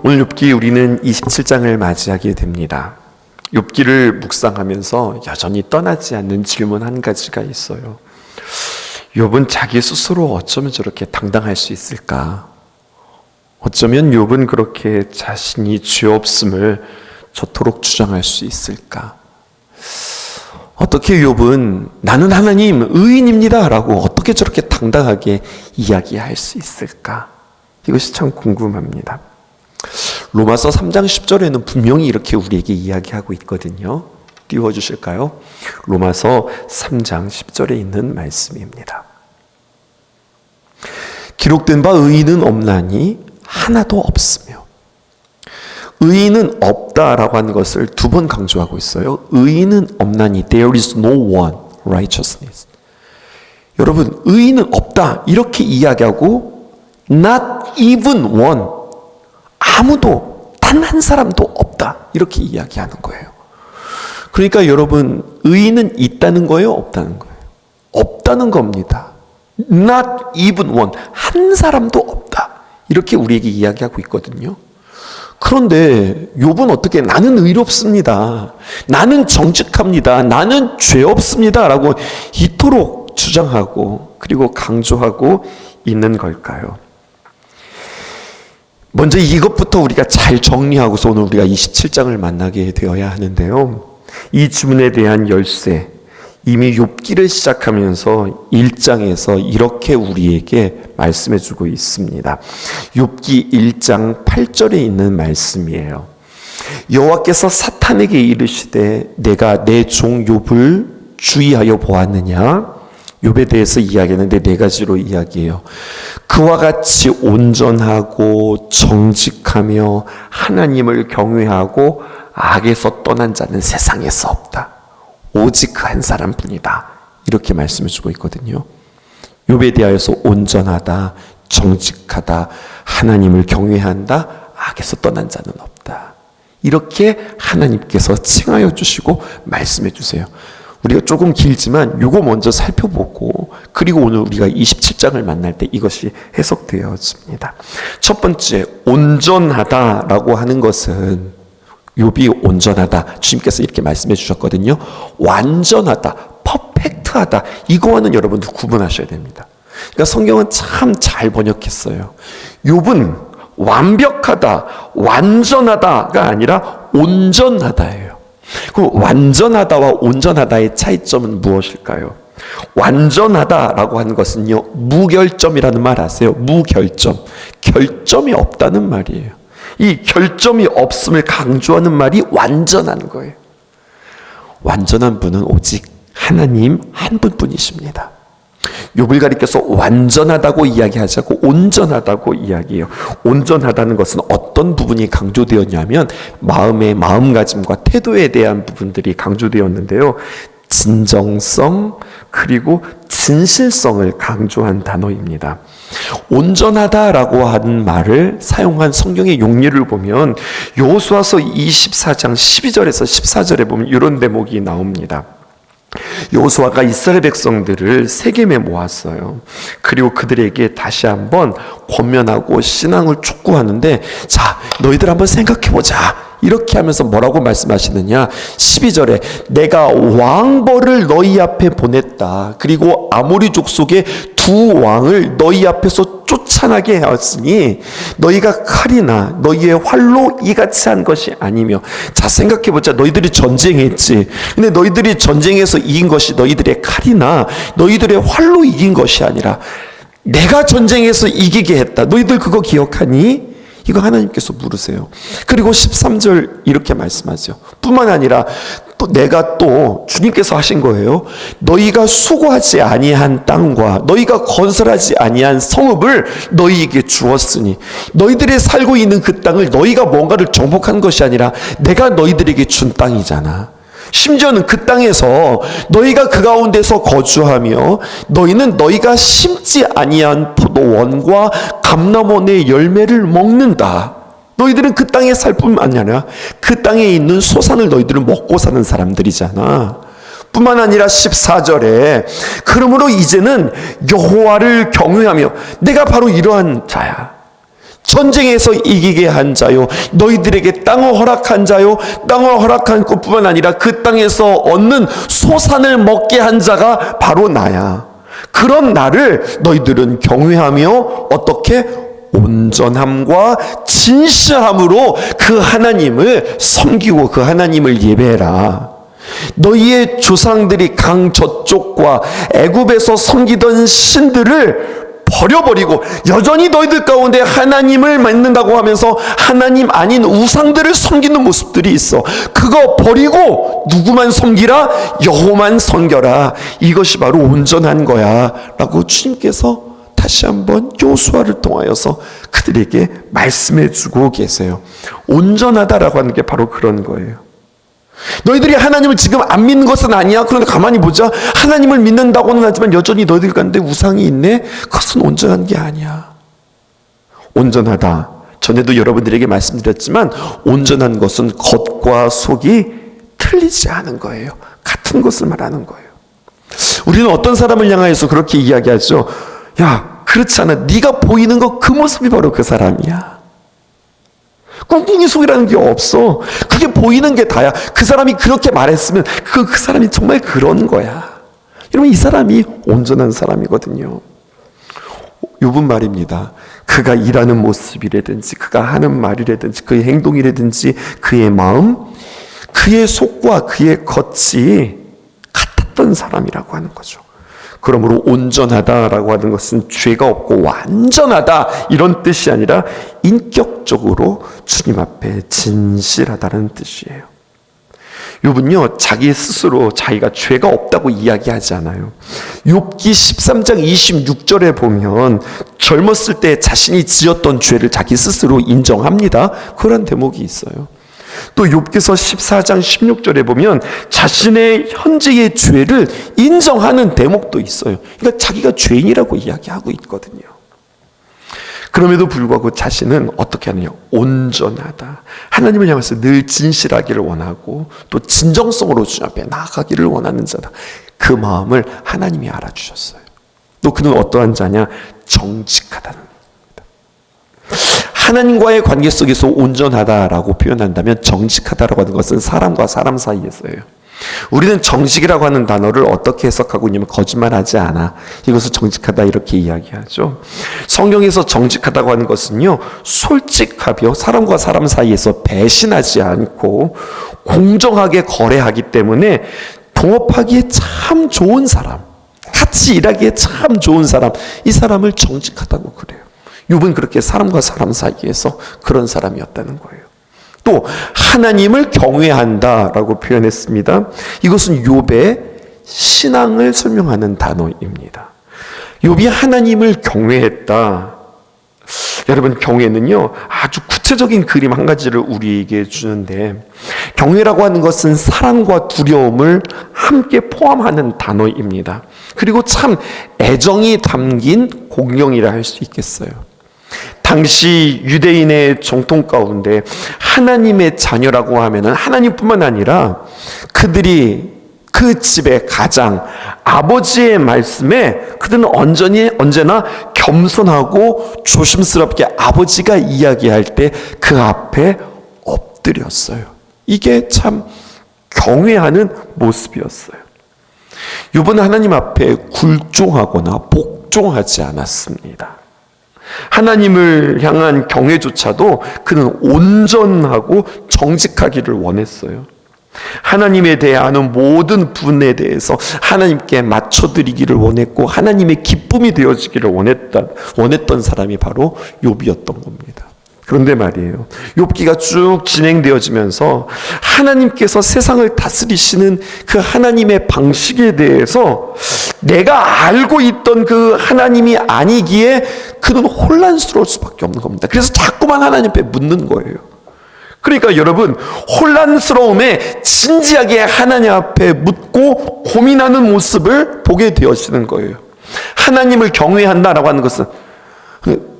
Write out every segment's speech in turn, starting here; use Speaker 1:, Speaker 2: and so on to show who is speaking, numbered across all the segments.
Speaker 1: 오늘 욥기 우리는 27장을 맞이하게 됩니다. 욥기를 묵상하면서 여전히 떠나지 않는 질문 한 가지가 있어요. 욥은 자기 스스로 어쩌면 저렇게 당당할 수 있을까? 어쩌면 욥은 그렇게 자신이 죄 없음을 저토록 주장할 수 있을까? 어떻게 욥은 나는 하나님 의인입니다 라고 어떻게 저렇게 당당하게 이야기할 수 있을까? 이것이 참 궁금합니다. 로마서 3장 10절에는 분명히 이렇게 우리에게 이야기하고 있거든요. 띄워주실까요? 로마서 3장 10절에 있는 말씀입니다. 기록된 바 의인은 없나니 하나도 없으며. 의인은 없다라고 하는 것을 두 번 강조하고 있어요. 의인은 없나니 there is no one righteousness. 여러분, 의인은 없다 이렇게 이야기하고 not even one, 아무도 단 한 사람도 없다 이렇게 이야기하는 거예요. 그러니까 여러분, 의인은 있다는 거예요, 없다는 거예요? 없다는 겁니다. not even one, 한 사람도 없다 이렇게 우리에게 이야기하고 있거든요. 그런데 욥은 어떻게 나는 의롭습니다, 나는 정직합니다, 나는 죄 없습니다 라고 이토록 주장하고 그리고 강조하고 있는 걸까요? 먼저 이것부터 우리가 잘 정리하고서 오늘 우리가 27장을 만나게 되어야 하는데요. 이 질문에 대한 열쇠, 이미 욥기를 시작하면서 1장에서 이렇게 우리에게 말씀해주고 있습니다. 욥기 1장 8절에 있는 말씀이에요. 여호와께서 사탄에게 이르시되 내가 내 종 욥을 주의하여 보았느냐? 욥에 대해서 이야기하는데 네 가지로 이야기해요. 그와 같이 온전하고 정직하며 하나님을 경외하고 악에서 떠난 자는 세상에서 없다. 오직 그 한 사람뿐이다. 이렇게 말씀해 주고 있거든요. 욥에 대하여서 온전하다, 정직하다, 하나님을 경외한다, 악에서 떠난 자는 없다. 이렇게 하나님께서 칭하여 주시고 말씀해 주세요. 우리가 조금 길지만 이거 먼저 살펴보고 그리고 오늘 우리가 27장을 만날 때 이것이 해석되어집니다. 첫 번째, 온전하다라고 하는 것은 욥이 온전하다, 주님께서 이렇게 말씀해 주셨거든요. 완전하다, 퍼펙트하다, 이거와는 여러분들 구분하셔야 됩니다. 그러니까 성경은 참 잘 번역했어요. 욥은 완벽하다, 완전하다가 아니라 온전하다예요. 그럼 완전하다와 온전하다의 차이점은 무엇일까요? 완전하다라고 하는 것은요, 무결점이라는 말 아세요? 무결점, 결점이 없다는 말이에요. 이 결점이 없음을 강조하는 말이 완전한 거예요. 완전한 분은 오직 하나님 한 분뿐이십니다. 욥을 가리켜서 완전하다고 이야기하지 않고 온전하다고 이야기해요. 온전하다는 것은 어떤 부분이 강조되었냐면 마음의 마음가짐과 태도에 대한 부분들이 강조되었는데요. 진정성 그리고 진실성을 강조한 단어입니다. 온전하다라고 하는 말을 사용한 성경의 용례를 보면 여호수아서 24장 12절에서 14절에 보면 이런 대목이 나옵니다. 여호수아가 이스라엘 백성들을 세겜에 모았어요. 그리고 그들에게 다시 한번 권면하고 신앙을 촉구하는데, 자, 너희들 한번 생각해보자. 이렇게 하면서 뭐라고 말씀하시느냐? 12절에 내가 왕벌을 너희 앞에 보냈다. 그리고 아모리 족속의 두 왕을 너희 앞에서 쫓아나게 하였으니 너희가 칼이나 너희의 활로 이같이 한 것이 아니며. 자, 생각해보자. 너희들이 전쟁했지. 근데 너희들이 전쟁에서 이긴 것이 너희들의 칼이나 너희들의 활로 이긴 것이 아니라 내가 전쟁에서 이기게 했다. 너희들 그거 기억하니? 이거 하나님께서 물으세요. 그리고 13절 이렇게 말씀하세요. 뿐만 아니라 또 내가 또 주님께서 하신 거예요. 너희가 수고하지 아니한 땅과 너희가 건설하지 아니한 성읍을 너희에게 주었으니 너희들이 살고 있는 그 땅을 너희가 뭔가를 정복한 것이 아니라 내가 너희들에게 준 땅이잖아. 심지어는 그 땅에서 너희가 그 가운데서 거주하며 너희는 너희가 심지 아니한 포도원과 감람원의 열매를 먹는다. 너희들은 그 땅에 살 뿐만 아니라 그 땅에 있는 소산을 너희들은 먹고 사는 사람들이잖아. 뿐만 아니라 14절에 그러므로 이제는 여호와를 경외하며, 내가 바로 이러한 자야. 전쟁에서 이기게 한 자요, 너희들에게 땅을 허락한 자요, 땅을 허락한 것뿐만 아니라 그 땅에서 얻는 소산을 먹게 한 자가 바로 나야. 그런 나를 너희들은 경외하며 어떻게? 온전함과 진실함으로 그 하나님을 섬기고 그 하나님을 예배해라. 너희의 조상들이 강 저쪽과 애굽에서 섬기던 신들을 버려버리고 여전히 너희들 가운데 하나님을 믿는다고 하면서 하나님 아닌 우상들을 섬기는 모습들이 있어. 그거 버리고 누구만 섬기라? 여호와만 섬겨라. 이것이 바로 온전한 거야 라고 주님께서 다시 한번 요수아를 통하여서 그들에게 말씀해 주고 계세요. 온전하다라고 하는 게 바로 그런 거예요. 너희들이 하나님을 지금 안 믿는 것은 아니야. 그런데 가만히 보자. 하나님을 믿는다고는 하지만 여전히 너희들 가운데 우상이 있네. 그것은 온전한 게 아니야. 온전하다. 전에도 여러분들에게 말씀드렸지만 온전한 것은 겉과 속이 틀리지 않은 거예요. 같은 것을 말하는 거예요. 우리는 어떤 사람을 향하여서 그렇게 이야기하죠. 야, 그렇지 않아. 네가 보이는 거 그 모습이 바로 그 사람이야. 꿍꿍이 속이라는 게 없어. 그게 보이는 게 다야. 그 사람이 그렇게 말했으면 그 사람이 정말 그런 거야. 여러분, 이 사람이 온전한 사람이거든요. 욥은 말입니다. 그가 일하는 모습이라든지 그가 하는 말이라든지 그의 행동이라든지 그의 마음, 그의 속과 그의 겉이 같았던 사람이라고 하는 거죠. 그러므로 온전하다라고 하는 것은 죄가 없고 완전하다 이런 뜻이 아니라 인격적으로 주님 앞에 진실하다는 뜻이에요. 욥은요, 자기 스스로 자기가 죄가 없다고 이야기하지 않아요. 욥기 13장 26절에 보면 젊었을 때 자신이 지었던 죄를 자기 스스로 인정합니다. 그런 대목이 있어요. 또 욥기서 14장 16절에 보면 자신의 현재의 죄를 인정하는 대목도 있어요. 그러니까 자기가 죄인이라고 이야기하고 있거든요. 그럼에도 불구하고 자신은 어떻게 하느냐? 온전하다. 하나님을 향해서 늘 진실하기를 원하고 또 진정성으로 주님 앞에 나아가기를 원하는 자다. 그 마음을 하나님이 알아주셨어요. 또 그는 어떠한 자냐? 정직하다는 하나님과의 관계 속에서 온전하다라고 표현한다면 정직하다라고 하는 것은 사람과 사람 사이에서예요. 우리는 정직이라고 하는 단어를 어떻게 해석하고 있냐면 거짓말하지 않아. 이것을 정직하다 이렇게 이야기하죠. 성경에서 정직하다고 하는 것은요, 솔직하며 사람과 사람 사이에서 배신하지 않고 공정하게 거래하기 때문에 동업하기에 참 좋은 사람, 같이 일하기에 참 좋은 사람, 이 사람을 정직하다고 그래요. 욥은 그렇게 사람과 사람 사이에서 그런 사람이었다는 거예요. 또 하나님을 경외한다라고 표현했습니다. 이것은 욥의 신앙을 설명하는 단어입니다. 욥이 하나님을 경외했다. 여러분, 경외는요 아주 구체적인 그림 한 가지를 우리에게 주는데, 경외라고 하는 것은 사랑과 두려움을 함께 포함하는 단어입니다. 그리고 참 애정이 담긴 공경이라 할 수 있겠어요. 당시 유대인의 정통 가운데 하나님의 자녀라고 하면은 하나님뿐만 아니라 그들이 그 집의 가장 아버지의 말씀에 그들은 언제나 겸손하고 조심스럽게 아버지가 이야기할 때 그 앞에 엎드렸어요. 이게 참 경외하는 모습이었어요. 욥은 하나님 앞에 굴종하거나 복종하지 않았습니다. 하나님을 향한 경외조차도 그는 온전하고 정직하기를 원했어요. 하나님에 대하는 모든 분에 대해서 하나님께 맞춰드리기를 원했고 하나님의 기쁨이 되어지기를 원했던 사람이 바로 욥이었던 겁니다. 그런데 말이에요, 욥기가 쭉 진행되어지면서 하나님께서 세상을 다스리시는 그 하나님의 방식에 대해서 내가 알고 있던 그 하나님이 아니기에 그는 혼란스러울 수밖에 없는 겁니다. 그래서 자꾸만 하나님 앞에 묻는 거예요. 그러니까 여러분, 혼란스러움에 진지하게 하나님 앞에 묻고 고민하는 모습을 보게 되어지는 거예요. 하나님을 경외한다라고 하는 것은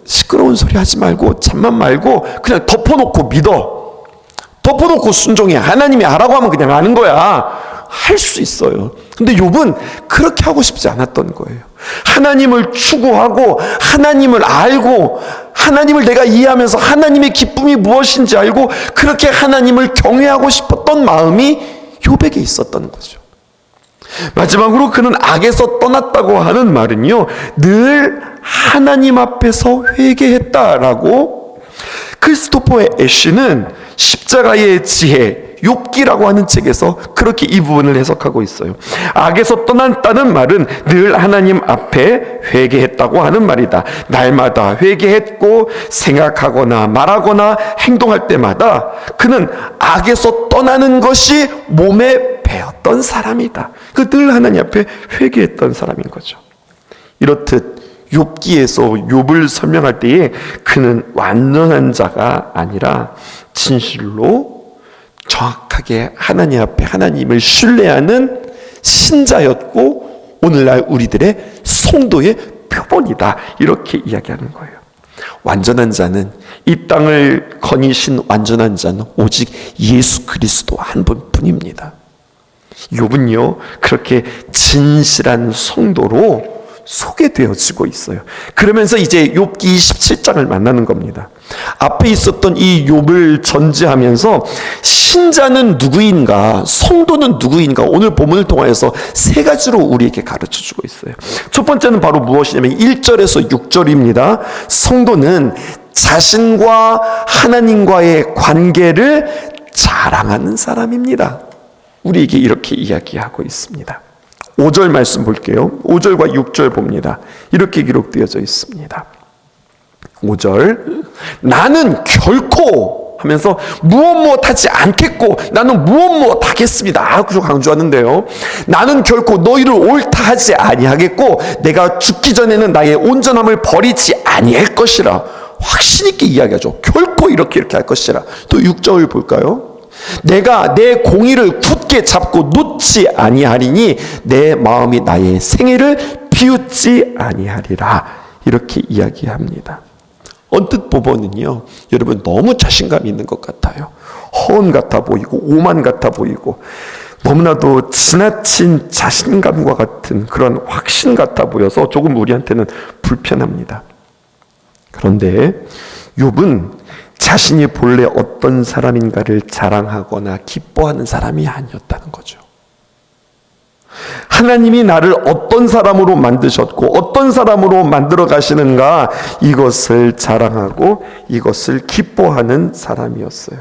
Speaker 1: 시끄러운 소리 하지 말고 잠만 말고 그냥 덮어놓고 믿어, 덮어놓고 순종해. 하나님이 하라고 하면 그냥 하는 거야. 할 수 있어요. 근데 욥은 그렇게 하고 싶지 않았던 거예요. 하나님을 추구하고 하나님을 알고 하나님을 내가 이해하면서 하나님의 기쁨이 무엇인지 알고 그렇게 하나님을 경외하고 싶었던 마음이 욥에게 있었던 거죠. 마지막으로 그는 악에서 떠났다고 하는 말은요, 늘 하나님 앞에서 회개했다라고 크리스토퍼 애쉬는 십자가의 지혜 욥기라고 하는 책에서 그렇게 이 부분을 해석하고 있어요. 악에서 떠났다는 말은 늘 하나님 앞에 회개했다고 하는 말이다. 날마다 회개했고 생각하거나 말하거나 행동할 때마다 그는 악에서 떠나는 것이 몸에 배었던 사람이다. 그 늘 하나님 앞에 회개했던 사람인 거죠. 이렇듯 욥기에서 욥을 설명할 때에 그는 완전한 자가 아니라 진실로 정확하게 하나님 앞에 하나님을 신뢰하는 신자였고 오늘날 우리들의 성도의 표본이다. 이렇게 이야기하는 거예요. 완전한 자는, 이 땅을 거니신 완전한 자는 오직 예수 그리스도 한 분뿐입니다. 욥은요 그렇게 진실한 성도로 소개되어지고 있어요. 그러면서 이제 욥기 27장을 만나는 겁니다. 앞에 있었던 이 욥을 전제하면서 신자는 누구인가, 성도는 누구인가, 오늘 본문을 통하여서 세 가지로 우리에게 가르쳐주고 있어요. 첫 번째는 바로 무엇이냐면 1절에서 6절입니다. 성도는 자신과 하나님과의 관계를 자랑하는 사람입니다. 우리에게 이렇게 이야기하고 있습니다. 5절 말씀 볼게요. 5절과 6절 봅니다. 이렇게 기록되어져 있습니다. 5절, 나는 결코 하면서 무엇 하지 않겠고 나는 무엇 하겠습니다. 아주 강조하는데요. 나는 결코 너희를 옳다 하지 아니하겠고 내가 죽기 전에는 나의 온전함을 버리지 아니할 것이라. 확신 있게 이야기하죠. 결코 이렇게 할 것이라. 또 6절 볼까요? 내가 내 공의를 굳게 잡고 놓지 아니하리니 내 마음이 나의 생애를 비웃지 아니하리라. 이렇게 이야기합니다. 언뜻 보면은요, 여러분 너무 자신감이 있는 것 같아요. 허언 같아 보이고 오만 같아 보이고 너무나도 지나친 자신감과 같은 그런 확신 같아 보여서 조금 우리한테는 불편합니다. 그런데 욥은 자신이 본래 어떤 사람인가를 자랑하거나 기뻐하는 사람이 아니었다는 거죠. 하나님이 나를 어떤 사람으로 만드셨고 어떤 사람으로 만들어 가시는가, 이것을 자랑하고 이것을 기뻐하는 사람이었어요.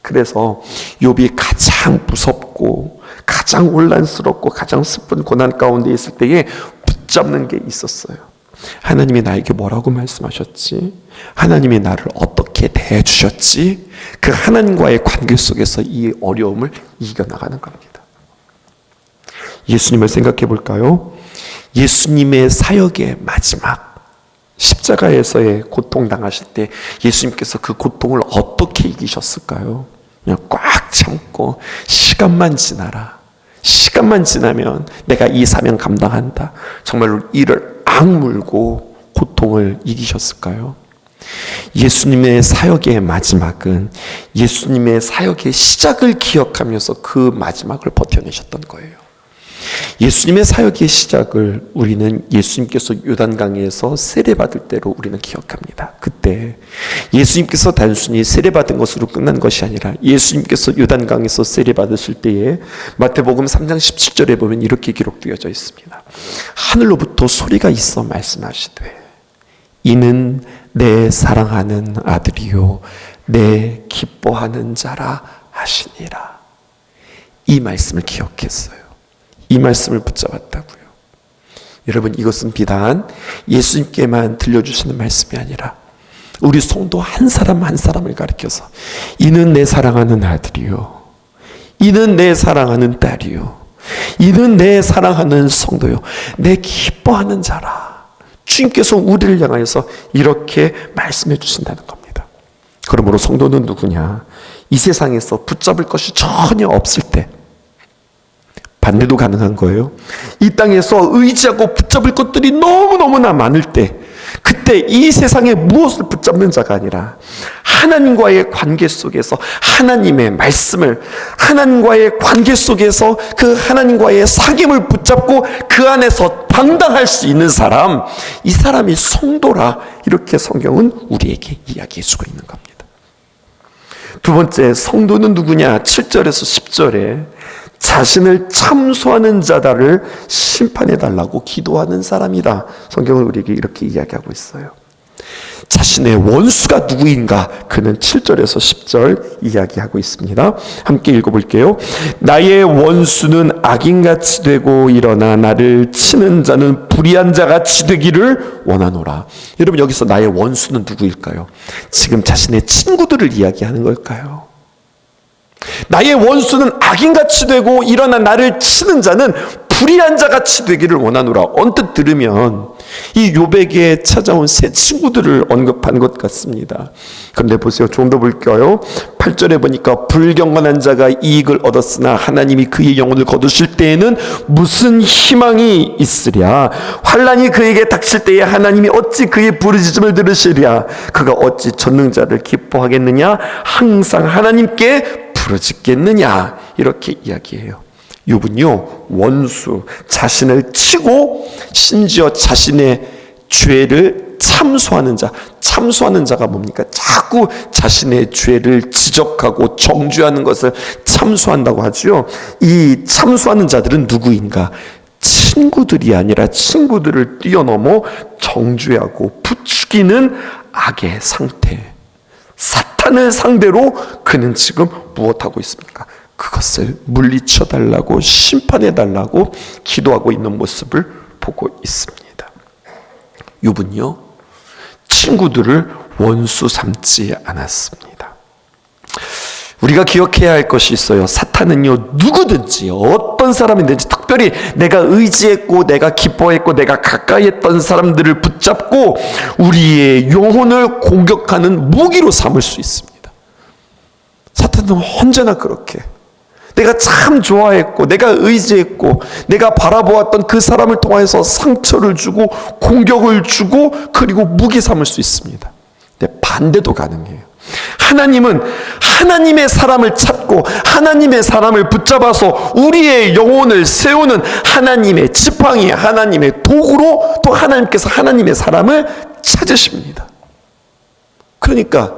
Speaker 1: 그래서 욥이 가장 무섭고 가장 혼란스럽고 가장 슬픈 고난 가운데 있을 때에 붙잡는 게 있었어요. 하나님이 나에게 뭐라고 말씀하셨지? 하나님이 나를 어떻게 대해주셨지? 그 하나님과의 관계 속에서 이 어려움을 이겨나가는 겁니다. 예수님을 생각해 볼까요? 예수님의 사역의 마지막 십자가에서의 고통당하실 때 예수님께서 그 고통을 어떻게 이기셨을까요? 그냥 꽉 참고 시간만 지나라. 시간만 지나면 내가 이 사명 감당한다. 정말로 이를 악물고 고통을 이기셨을까요? 예수님의 사역의 마지막은 예수님의 사역의 시작을 기억하면서 그 마지막을 버텨내셨던 거예요. 예수님의 사역의 시작을 우리는 예수님께서 요단강에서 세례받을 때로 우리는 기억합니다. 그때 예수님께서 단순히 세례받은 것으로 끝난 것이 아니라 예수님께서 요단강에서 세례받으실 때에 마태복음 3장 17절에 보면 이렇게 기록되어져 있습니다. 하늘로부터 소리가 있어 말씀하시되 이는 내 사랑하는 아들이요 내 기뻐하는 자라 하시니라. 이 말씀을 기억했어요. 이 말씀을 붙잡았다고요. 여러분, 이것은 비단 예수님께만 들려주시는 말씀이 아니라 우리 성도 한 사람 한 사람을 가리켜서 이는 내 사랑하는 아들이요 이는 내 사랑하는 딸이요 이는 내 사랑하는 성도요 내 기뻐하는 자라. 주님께서 우리를 향하여서 이렇게 말씀해 주신다는 겁니다. 그러므로 성도는 누구냐? 이 세상에서 붙잡을 것이 전혀 없을 때, 반대도 가능한 거예요. 이 땅에서 의지하고 붙잡을 것들이 너무너무나 많을 때, 그때 그때 이 세상에 무엇을 붙잡는 자가 아니라 하나님과의 관계 속에서 하나님의 말씀을, 하나님과의 관계 속에서 그 하나님과의 사귐을 붙잡고 그 안에서 당당할 수 있는 사람, 이 사람이 성도라, 이렇게 성경은 우리에게 이야기해 주고 있는 겁니다. 두 번째, 성도는 누구냐? 7절에서 10절에 자신을 참소하는 자들을 심판해 달라고 기도하는 사람이다. 성경은 우리에게 이렇게 이야기하고 있어요. 자신의 원수가 누구인가? 그는 7절에서 10절 이야기하고 있습니다. 함께 읽어볼게요. 나의 원수는 악인같이 되고 일어나 나를 치는 자는 불의한 자같이 되기를 원하노라. 여러분, 여기서 나의 원수는 누구일까요? 지금 자신의 친구들을 이야기하는 걸까요? 나의 원수는 악인같이 되고 일어나 나를 치는 자는 불의한 자같이 되기를 원하노라. 언뜻 들으면 이 욥에게 찾아온 새 친구들을 언급한 것 같습니다. 그런데 보세요. 좀 더 볼까요? 8절에 보니까 불경건한 자가 이익을 얻었으나 하나님이 그의 영혼을 거두실 때에는 무슨 희망이 있으랴. 환난이 그에게 닥칠 때에 하나님이 어찌 그의 부르짖음을 들으시랴. 그가 어찌 전능자를 기뻐하겠느냐. 항상 하나님께 부르짖겠느냐. 이렇게 이야기해요. 욥은요, 원수, 자신을 치고 심지어 자신의 죄를 참소하는 자. 참소하는 자가 뭡니까? 자꾸 자신의 죄를 지적하고 정죄하는 것을 참소한다고 하죠. 이 참소하는 자들은 누구인가? 친구들이 아니라 친구들을 뛰어넘어 정죄하고 부추기는 악의 상태. 사탄을 상대로 그는 지금 무엇하고 있습니까? 그것을 물리쳐 달라고, 심판해 달라고 기도하고 있는 모습을 보고 있습니다. 욥은요, 친구들을 원수 삼지 않았습니다. 우리가 기억해야 할 것이 있어요. 사탄은요, 누구든지 어떤 사람이든지, 특별히 내가 의지했고 내가 기뻐했고 내가 가까이 했던 사람들을 붙잡고 우리의 영혼을 공격하는 무기로 삼을 수 있습니다. 사탄은 언제나 그렇게 내가 참 좋아했고 내가 의지했고 내가 바라보았던 그 사람을 통해서 상처를 주고 공격을 주고 그리고 무기 삼을 수 있습니다. 근데 반대도 가능해요. 하나님은 하나님의 사람을 찾고 하나님의 사람을 붙잡아서 우리의 영혼을 세우는 하나님의 지팡이, 하나님의 도구로 또 하나님께서 하나님의 사람을 찾으십니다. 그러니까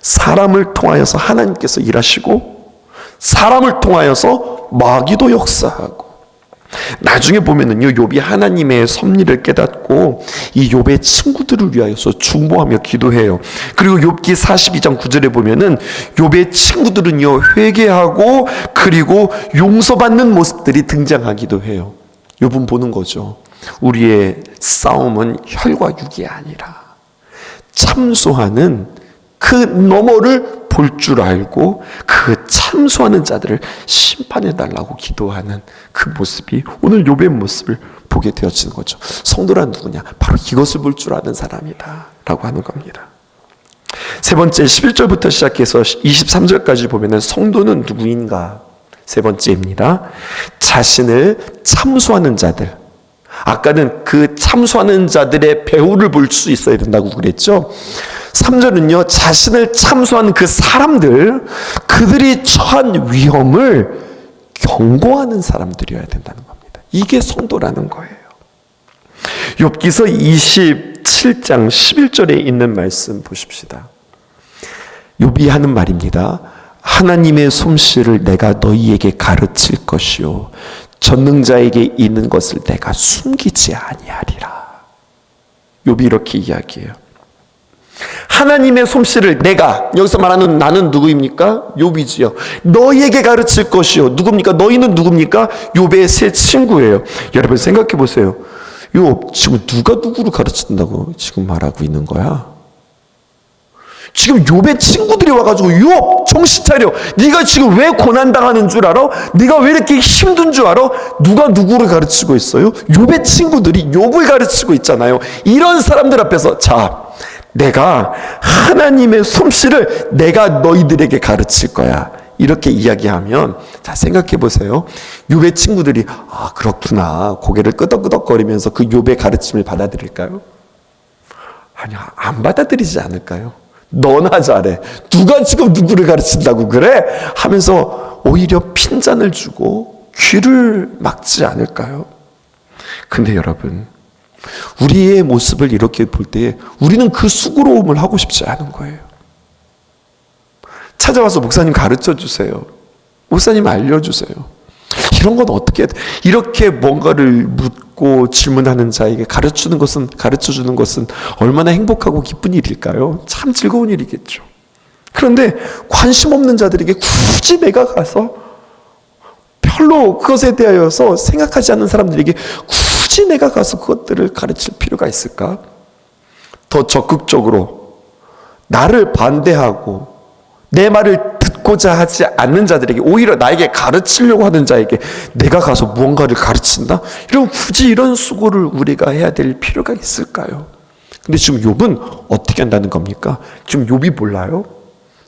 Speaker 1: 사람을 통하여서 하나님께서 일하시고 사람을 통하여서 마귀도 역사하고, 나중에 보면은요, 욥이 하나님의 섭리를 깨닫고 이 욥의 친구들을 위하여서 중보하며 기도해요. 그리고 욥기 42장 9절에 보면은 욥의 친구들은요, 회개하고 그리고 용서받는 모습들이 등장하기도 해요. 욥은 보는 거죠. 우리의 싸움은 혈과 육이 아니라 참소하는 그 너머를 볼 줄 알고 그 참소하는 자들을 심판해 달라고 기도하는 그 모습이 오늘 욥의 모습을 보게 되어지는 거죠. 성도란 누구냐? 바로 이것을 볼 줄 아는 사람이다 라고 하는 겁니다. 세 번째, 11절부터 시작해서 23절까지 보면 성도는 누구인가? 세 번째입니다. 자신을 참소하는 자들. 아까는 그 참소하는 자들의 배후를 볼 수 있어야 된다고 그랬죠. 3절은요, 자신을 참소한 그 사람들, 그들이 처한 위험을 경고하는 사람들이어야 된다는 겁니다. 이게 성도라는 거예요. 욥기서 27장 11절에 있는 말씀 보십시다. 욥이 하는 말입니다. 하나님의 솜씨를 내가 너희에게 가르칠 것이요 전능자에게 있는 것을 내가 숨기지 아니하리라. 욥이 이렇게 이야기해요. 하나님의 솜씨를 내가, 여기서 말하는 나는 누구입니까? 욥이지요. 너희에게 가르칠 것이요. 누굽니까? 너희는 누굽니까? 욥의 세 친구예요. 여러분 생각해 보세요. 욥, 지금 누가 누구를 가르친다고 지금 말하고 있는 거야? 지금 욥의 친구들이 와가지고 욥 정신 차려. 네가 지금 왜 고난당하는 줄 알아? 네가 왜 이렇게 힘든 줄 알아? 누가 누구를 가르치고 있어요? 욥의 친구들이 욥을 가르치고 있잖아요. 이런 사람들 앞에서 자, 내가 하나님의 솜씨를 내가 너희들에게 가르칠 거야. 이렇게 이야기하면, 자, 생각해 보세요. 욥의 친구들이 아, 그렇구나 고개를 끄덕끄덕거리면서 그 욥의 가르침을 받아들일까요? 아니야, 안 받아들이지 않을까요? 너나 잘해. 누가 지금 누구를 가르친다고 그래? 하면서 오히려 핀잔을 주고 귀를 막지 않을까요? 근데 여러분, 우리의 모습을 이렇게 볼 때 우리는 그 수고로움을 하고 싶지 않은 거예요. 찾아와서 목사님 가르쳐 주세요. 목사님 알려주세요. 이런 건 어떻게 이렇게 뭔가를 묻고 질문하는 자에게 가르쳐 주는 것은 얼마나 행복하고 기쁜 일일까요? 참 즐거운 일이겠죠. 그런데 관심 없는 자들에게 굳이 내가 가서 별로 그것에 대하여서 생각하지 않는 사람들에게 굳이 내가 가서 그것들을 가르칠 필요가 있을까? 더 적극적으로 나를 반대하고 내 말을 듣고자 하지 않는 자들에게, 오히려 나에게 가르치려고 하는 자에게 내가 가서 무언가를 가르친다? 이런 굳이 이런 수고를 우리가 해야 될 필요가 있을까요? 근데 지금 욥은 어떻게 한다는 겁니까? 지금 욥이 몰라요?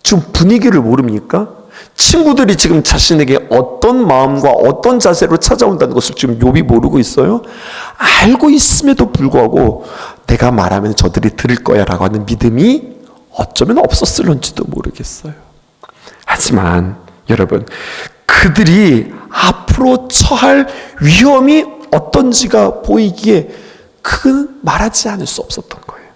Speaker 1: 지금 분위기를 모릅니까? 친구들이 지금 자신에게 어떤 마음과 어떤 자세로 찾아온다는 것을 지금 욥이 모르고 있어요? 알고 있음에도 불구하고 내가 말하면 저들이 들을 거야 라고 하는 믿음이 어쩌면 없었을런지도 모르겠어요. 하지만 여러분, 그들이 앞으로 처할 위험이 어떤지가 보이기에 그는 말하지 않을 수 없었던 거예요.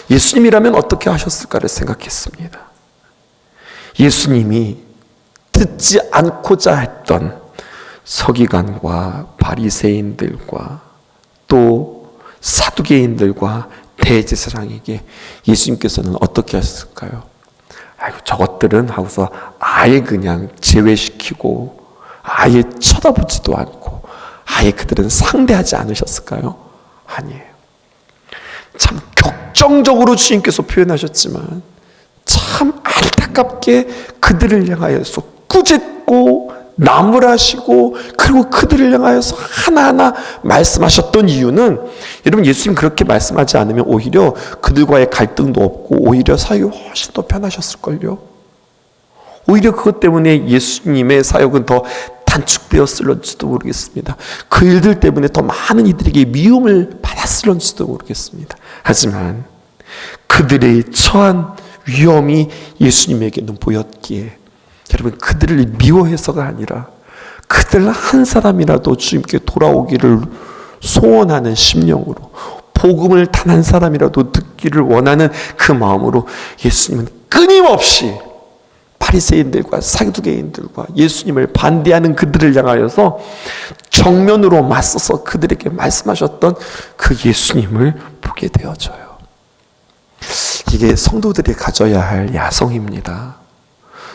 Speaker 1: 예수님이라면 어떻게 하셨을까를 생각했습니다. 예수님이 듣지 않고자 했던 서기관과 바리새인들과 또 사두개인들과 대제사장에게 예수님께서는 어떻게 하셨을까요? 아이고, 저것들은 하고서 아예 그냥 제외시키고 아예 쳐다보지도 않고 아예 그들은 상대하지 않으셨을까요? 아니에요. 참 격정적으로 주님께서 표현하셨지만 참 안타깝게 그들을 향하여서 꾸짖고 나무라시고 그리고 그들을 향하여서 하나하나 말씀하셨던 이유는, 여러분, 예수님 그렇게 말씀하지 않으면 오히려 그들과의 갈등도 없고 오히려 사역이 훨씬 더 편하셨을걸요. 오히려 그것 때문에 예수님의 사역은 더 단축되었을런지도 모르겠습니다. 그 일들 때문에 더 많은 이들에게 미움을 받았을런지도 모르겠습니다. 하지만 그들의 처한 위험이 예수님에게는 보였기에 여러분, 그들을 미워해서가 아니라 그들 한 사람이라도 주님께 돌아오기를 소원하는 심령으로, 복음을 단 한 사람이라도 듣기를 원하는 그 마음으로 예수님은 끊임없이 바리새인들과 사두개인들과 예수님을 반대하는 그들을 향하여서 정면으로 맞서서 그들에게 말씀하셨던 그 예수님을 보게 되어져요. 이게 성도들이 가져야 할 야성입니다.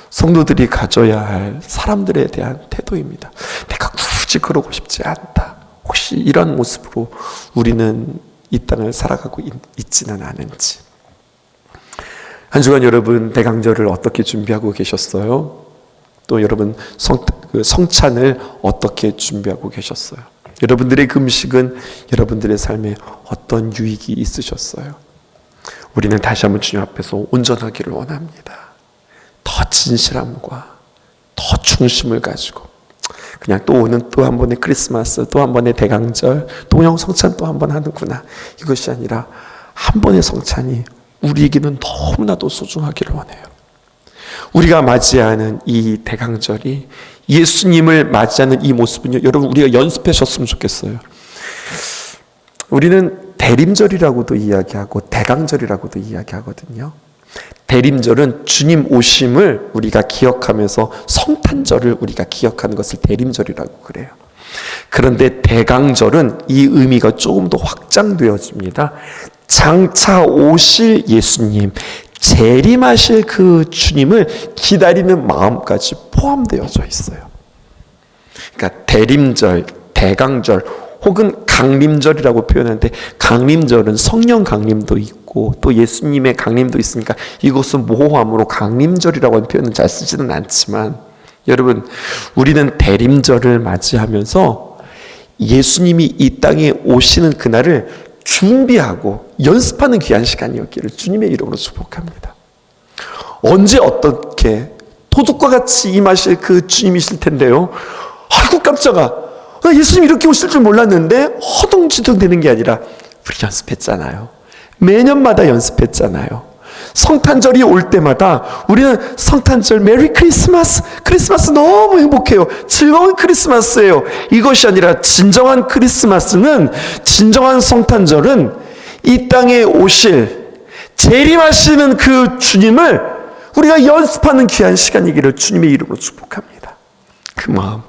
Speaker 1: 성도들이 가져야 할 사람들에 대한 태도입니다. 내가 굳이 그러고 싶지 않다. 혹시 이런 모습으로 우리는 이 땅을 살아가고 있지는 않은지. 한 주간 여러분 대강절을 어떻게 준비하고 계셨어요? 또 여러분 성찬을 어떻게 준비하고 계셨어요? 여러분들의 금식은 여러분들의 삶에 어떤 유익이 있으셨어요? 우리는 다시 한번 주님 앞에서 온전하기를 원합니다. 더 진실함과 더 중심을 가지고 그냥 또 오는 또 한 번의 크리스마스, 또 한 번의 대강절, 동영 성찬 또 한 번 하는구나, 이것이 아니라 한 번의 성찬이 우리에게는 너무나도 소중하기를 원해요. 우리가 맞이하는 이 대강절이, 예수님을 맞이하는 이 모습은요, 여러분 우리가 연습하셨으면 좋겠어요. 우리는 대림절이라고도 이야기하고 대강절이라고도 이야기하거든요. 대림절은 주님 오심을 우리가 기억하면서 성탄절을 우리가 기억하는 것을 대림절이라고 그래요. 그런데 대강절은 이 의미가 조금 더 확장되어집니다. 장차 오실 예수님, 재림하실 그 주님을 기다리는 마음까지 포함되어져 있어요. 그러니까 대림절, 대강절 혹은 강림절이라고 표현하는데, 강림절은 성령 강림도 있고 또 예수님의 강림도 있으니까 이것은 모호함으로 강림절이라고 하는 표현은 잘 쓰지는 않지만, 여러분 우리는 대림절을 맞이하면서 예수님이 이 땅에 오시는 그날을 준비하고 연습하는 귀한 시간이었기를 주님의 이름으로 축복합니다. 언제 어떻게 도둑과 같이 임하실 그 주님이실 텐데요, 아이고 깜짝아, 예수님 이렇게 오실 줄 몰랐는데 허둥지둥 되는 게 아니라 우리 연습했잖아요. 매년마다 연습했잖아요. 성탄절이 올 때마다 우리는 성탄절 메리 크리스마스, 크리스마스 너무 행복해요. 즐거운 크리스마스예요. 이것이 아니라 진정한 크리스마스는, 진정한 성탄절은 이 땅에 오실 재림하시는 그 주님을 우리가 연습하는 귀한 시간이기를 주님의 이름으로 축복합니다. 그 마음,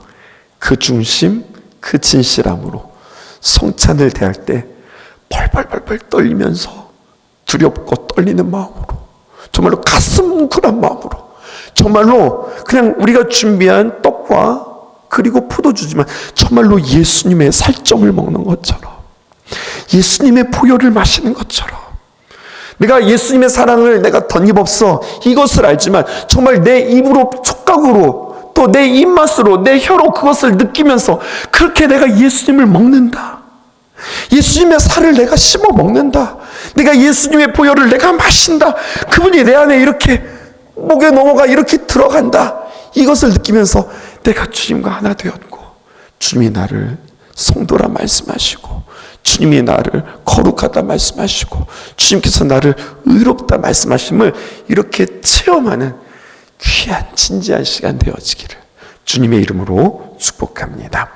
Speaker 1: 그 중심, 그 진실함으로 성찬을 대할 때 펄펄펄펄 떨리면서 두렵고 떨리는 마음으로, 정말로 가슴 뭉클한 마음으로, 정말로 그냥 우리가 준비한 떡과 그리고 포도주지만 정말로 예수님의 살점을 먹는 것처럼, 예수님의 보혈을 마시는 것처럼, 내가 예수님의 사랑을 내가 덧입없어 이것을 알지만 정말 내 입으로, 촉각으로, 또 내 입맛으로, 내 혀로 그것을 느끼면서 그렇게 내가 예수님을 먹는다. 예수님의 살을 내가 씹어 먹는다. 내가 예수님의 보혈을 내가 마신다. 그분이 내 안에 이렇게 목에 넘어가 이렇게 들어간다. 이것을 느끼면서 내가 주님과 하나 되었고, 주님이 나를 성도라 말씀하시고, 주님이 나를 거룩하다 말씀하시고, 주님께서 나를 의롭다 말씀하심을 이렇게 체험하는 귀한 진지한 시간 되어지기를 주님의 이름으로 축복합니다.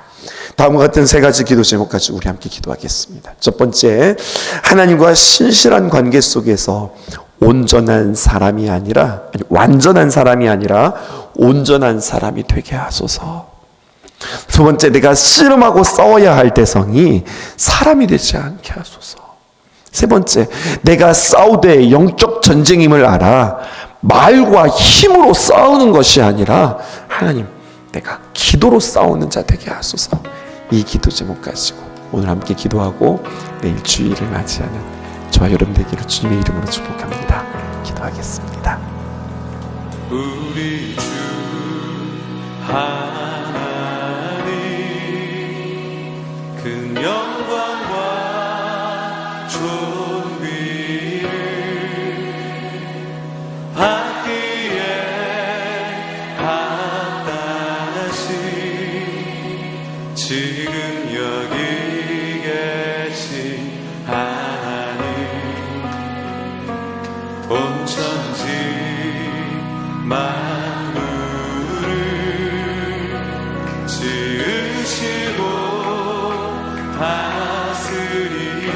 Speaker 1: 다음과 같은 세 가지 기도 제목 가지고 우리 함께 기도하겠습니다. 첫 번째, 하나님과 신실한 관계 속에서 온전한 사람이 아니라, 완전한 사람이 아니라 온전한 사람이 되게 하소서. 두 번째, 내가 씨름하고 싸워야 할 대상이 사람이 되지 않게 하소서. 세 번째, 내가 싸우되 영적 전쟁임을 알아 말과 힘으로 싸우는 것이 아니라 하나님, 내가 기도로 싸우는 자 되게 하소서. 이 기도 제목 가지고 오늘 함께 기도하고 내일 주일을 맞이하는 저와 여러분 되기를 주님의 이름으로 축복합니다. 기도하겠습니다.
Speaker 2: 우리 주 하나님, 그 영광과 존귀를 받기에 지금 여기 계신 하나님, 온 천지 만물을 지으시고 다스리는